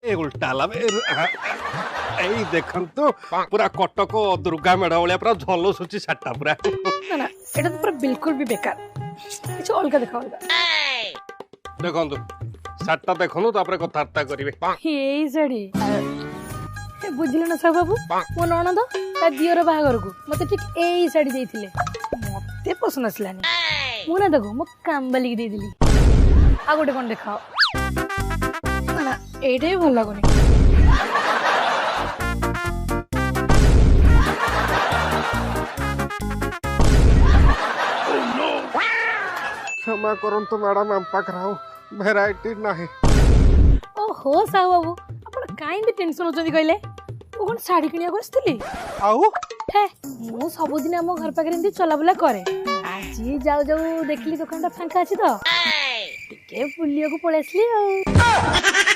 ए उल्टा ला एई देखंतु पूरा कटक दुर्गा मेढ़ भाया पूरा झलसुची साटा पूरा ना ना एटा तो पूरा बिल्कुल भी बेकार कुछ अलग देखा अलग देखंतु साटा देखनु तापरे कथार्ता करिवे एई साड़ी बुझिले ना सब बाबू मो ननद ता दियर बाहागर को मते ठीक एई साड़ी देइथिले मते पसंद आसलानी मु ना देखो मो काम बाली दे दिली आ गोटे कोन देखाओ ना एटे भल लागोनी क्षमा करंतु मैडम हम पाखराओ वैरायटी नाही ओहो साहू बाबू आपण काई भी टेंशन होचंदी कहले ओ कोन साड़ी किनिया गसथिली आउ हे मु सब दिन हम घर पाखरे इंदी चला बुला करे आज जाऊ जाऊ देखली दुकानटा फांका अछि तो टिके बुलिया को पळेसली आ